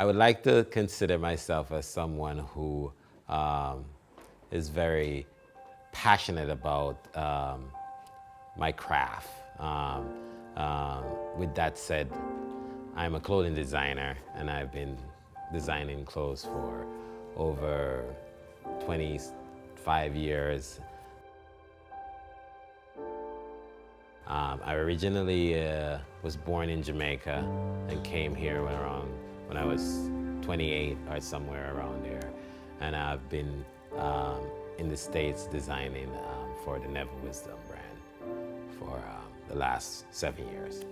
I would like to consider myself as someone who is very passionate about my craft. With that said, I'm a clothing designer, and I've been designing clothes for over 25 years. I originally was born in Jamaica and came here when I was 28 or somewhere around there. And I've been in the States designing for the Neville brand for the last 7 years.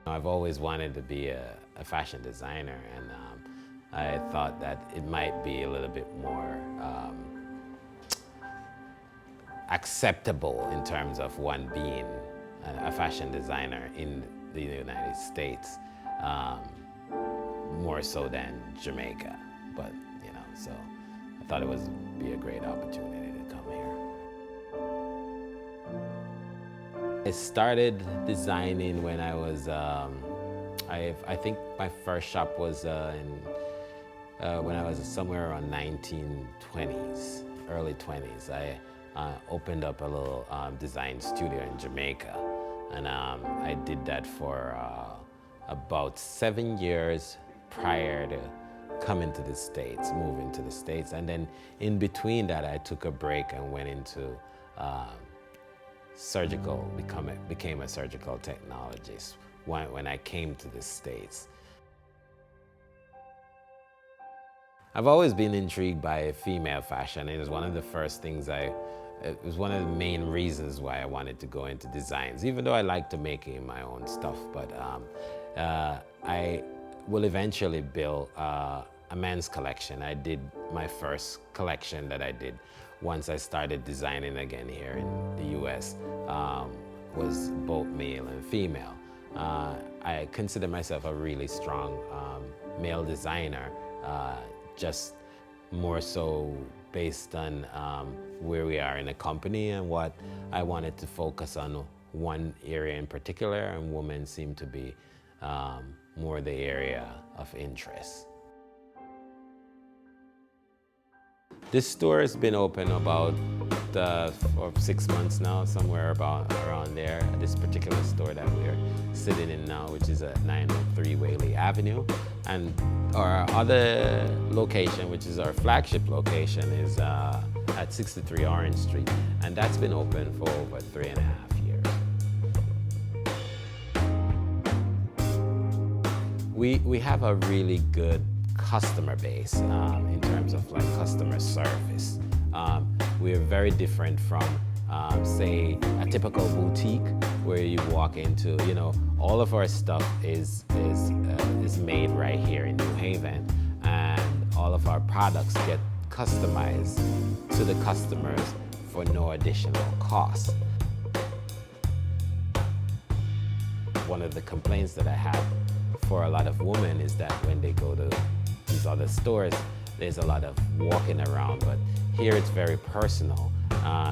I've always wanted to be a fashion designer, and I thought that it might be a little bit more acceptable in terms of one being a fashion designer in the United States, more so than Jamaica. But, so I thought it would be a great opportunity to come here. I started designing when I was, I think my first shop was when I was somewhere around 1920s, early 20s. I opened up a little design studio in Jamaica, and I did that for about 7 years prior to coming to the States, moving to the States. And then in between that, I took a break and went into became a surgical technologist when I came to the States. I've always been intrigued by female fashion. It was one of the first things it was one of the main reasons why I wanted to go into designs, even though I like to make my own stuff. But I will eventually build a men's collection. I did my first collection that I did once I started designing again here in the US, was both male and female. I consider myself a really strong male designer, just more so based on where we are in the company and what I wanted to focus on one area in particular, and women seem to be more the area of interest. This store has been open about for 6 months now, somewhere around there. This particular store that we're sitting in now, which is at 903 Whaley Avenue. And our other location, which is our flagship location, is at 63 Orange Street. And that's been open for over 3.5 years. We have a really good customer base in terms of like customer service. We're very different from, say, a typical boutique where you walk into. All of our stuff is made right here in New Haven, and all of our products get customized to the customers for no additional cost. One of the complaints that I have for a lot of women is that when they go to these other stores, there's a lot of walking around, but here it's very personal.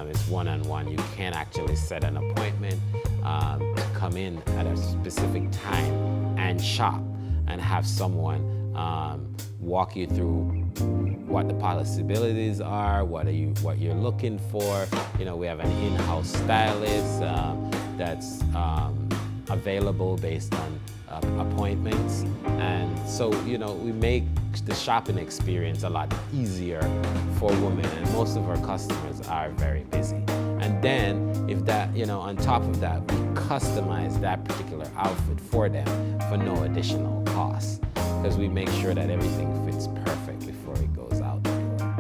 It's one-on-one. You can actually set an appointment to come in at a specific time and shop, and have someone walk you through what the possibilities are, what you're looking for. We have an in-house stylist that's available based on appointments, and so we make the shopping experience a lot easier for women, and most of our customers are very busy. And then if that, on top of that, we customize that particular outfit for them for no additional cost, because we make sure that everything fits perfect before it goes out the door.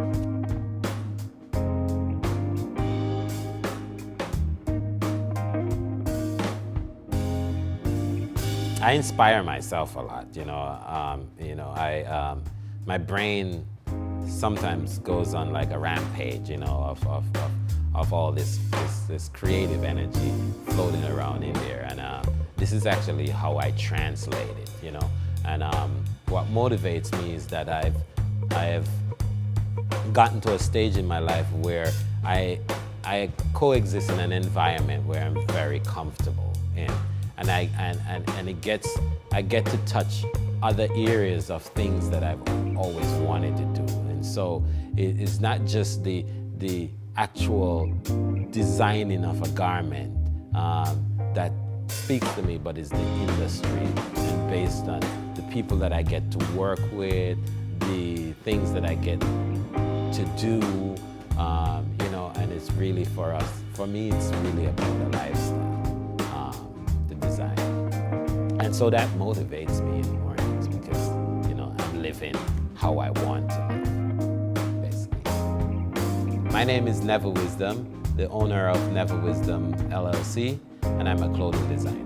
I inspire myself a lot. My brain sometimes goes on like a rampage, of all this creative energy floating around in there, and this is actually how I translate it, And what motivates me is that I have gotten to a stage in my life where I coexist in an environment where I'm very comfortable in. and I get to touch other areas of things that I've always wanted to do. And so it's not just the actual designing of a garment that speaks to me, but it's the industry, and based on the people that I get to work with, the things that I get to do, and it's really for me, it's really about the lifestyle, the design. And so that motivates me in the mornings because, I'm living how I want to live, basically. My name is Neville Wisdom, the owner of Neville Wisdom LLC, and I'm a clothing designer.